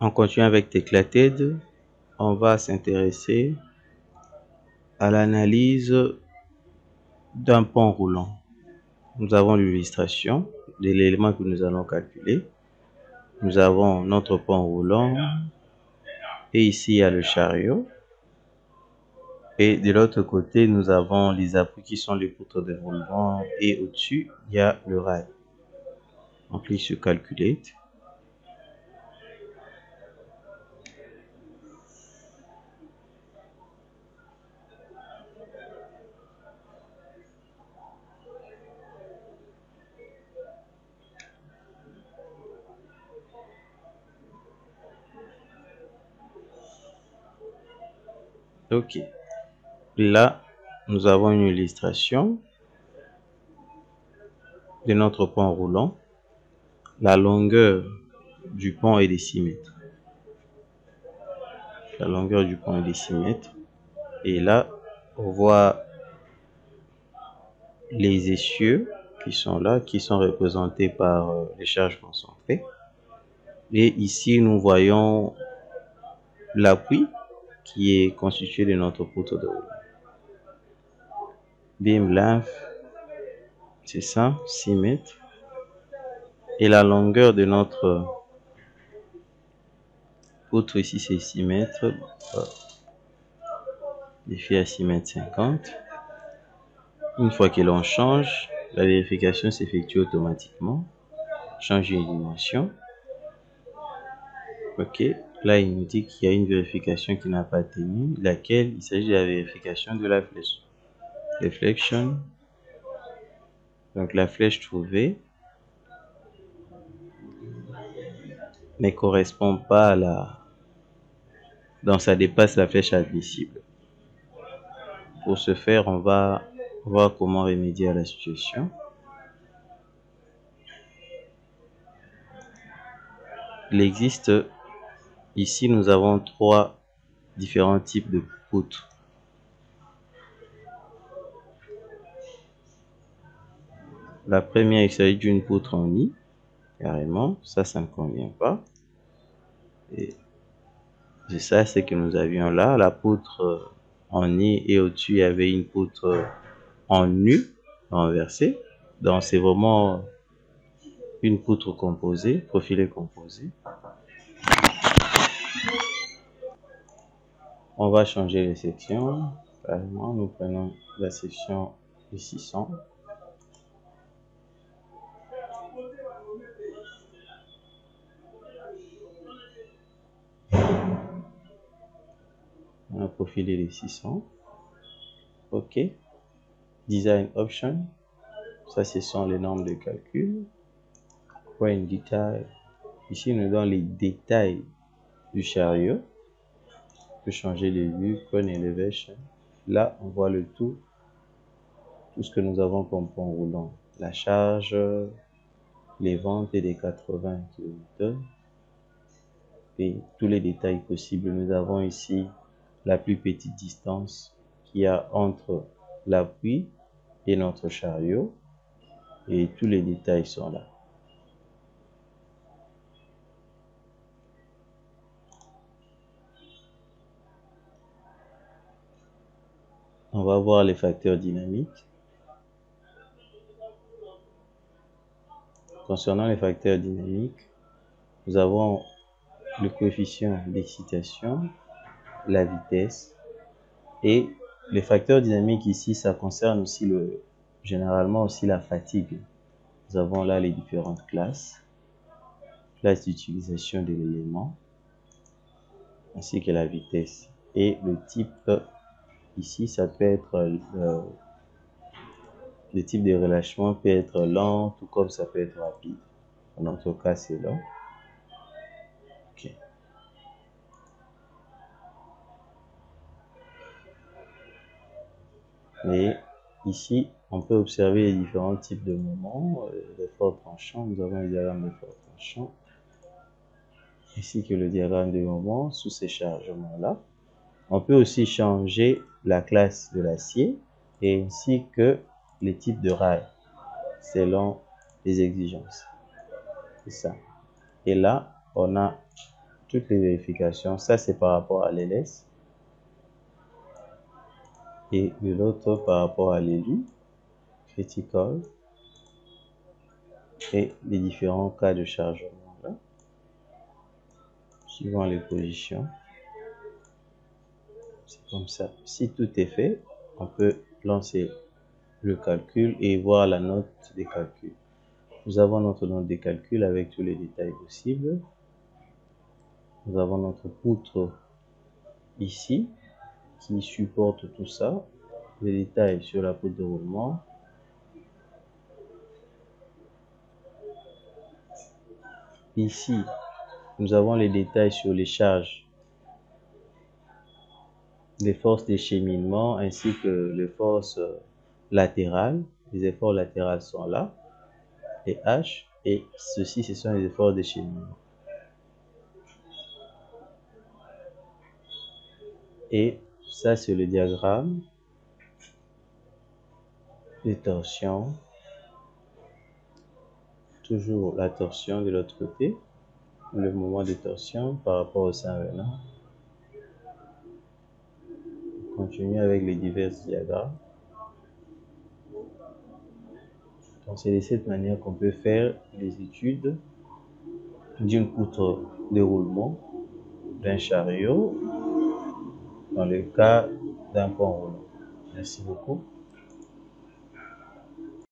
En continuant avec Teclated, on va s'intéresser à l'analyse d'un pont roulant. Nous avons l'illustration de l'élément que nous allons calculer. Nous avons notre pont roulant et ici il y a le chariot. Et de l'autre côté, nous avons les appuis qui sont les poutres de roulement et au-dessus, il y a le rail. On clique sur Calculate. Ok. Là, nous avons une illustration de notre pont roulant. La longueur du pont est de 6 mètres. La longueur du pont est de 6 mètres. Et là, on voit les essieux qui sont là, qui sont représentés par les charges concentrées. Et ici, nous voyons l'appui qui est constitué de notre poutre de roulement. Beam length, c'est ça, 6 mètres. Et la longueur de notre poutre ici, c'est 6 mètres. Défi à 6 mètres 50. Une fois que l'on change, la vérification s'effectue automatiquement. Changer une dimension. Ok, là il nous dit qu'il y a une vérification qui n'a pas tenu, laquelle il s'agit de la vérification de la flèche. Reflection. Donc la flèche trouvée ne correspond pas à la... Donc ça dépasse la flèche admissible. Pour ce faire, on va voir comment remédier à la situation. Il existe, ici nous avons 3 différents types de poutres. La première, il s'agit d'une poutre en nid, carrément, ça ne convient pas. Et c'est ça, c'est que nous avions là, la poutre en nid et au-dessus, il y avait une poutre en nu, renversée. Donc c'est vraiment une poutre composée, profilé composé. On va changer les sections. Carrément, nous prenons la section de 600. On a profilé les 600. OK. Design Option. Ça, ce sont les normes de calcul. Point Detail. Ici, nous donnons les détails du chariot. On peut changer les vues. Point Elevation. Là, on voit le tout ce que nous avons comme pont roulant. La charge, les ventes et les 80 km. Et tous les détails possibles. Nous avons ici la plus petite distance qu'il y a entre l'appui et notre chariot. Et tous les détails sont là. On va voir les facteurs dynamiques. Concernant les facteurs dynamiques, nous avons le coefficient d'excitation, la vitesse et les facteurs dynamiques ici, ça concerne aussi généralement aussi la fatigue. Nous avons là les différentes classes d'utilisation de l'élément ainsi que la vitesse et le type. Ici, ça peut être le type de relâchement peut être lent, tout comme ça peut être rapide. En notre cas, c'est lent. Ok. Et ici, on peut observer les différents types de moments. L'effort tranchant, nous avons le diagramme d'effort tranchant, ainsi que le diagramme de moment sous ces chargements-là. On peut aussi changer la classe de l'acier et ainsi que les types de rails selon les exigences. C'est ça. Et là, on a toutes les vérifications. Ça, c'est par rapport à l'LS. Et de l'autre, par rapport à l'élu, critical, et les différents cas de chargement, là, suivant les positions. C'est comme ça. Si tout est fait, on peut lancer le calcul et voir la note des calculs. Nous avons notre note des calculs avec tous les détails possibles. Nous avons notre poutre ici qui supporte tout ça. Les détails sur la poutre de roulement. Ici, nous avons les détails sur les charges, les forces d'écheminement ainsi que les forces latérales. Les efforts latéraux sont là, les H, et ceci, ce sont les efforts d'écheminement. Et ça, c'est le diagramme des torsions. Toujours la torsion de l'autre côté, le moment de torsion par rapport au sein venant. On continue avec les divers diagrammes. Donc, c'est de cette manière qu'on peut faire les études d'une poutre de roulement, d'un chariot, dans le cas d'un pont roulant. Merci beaucoup.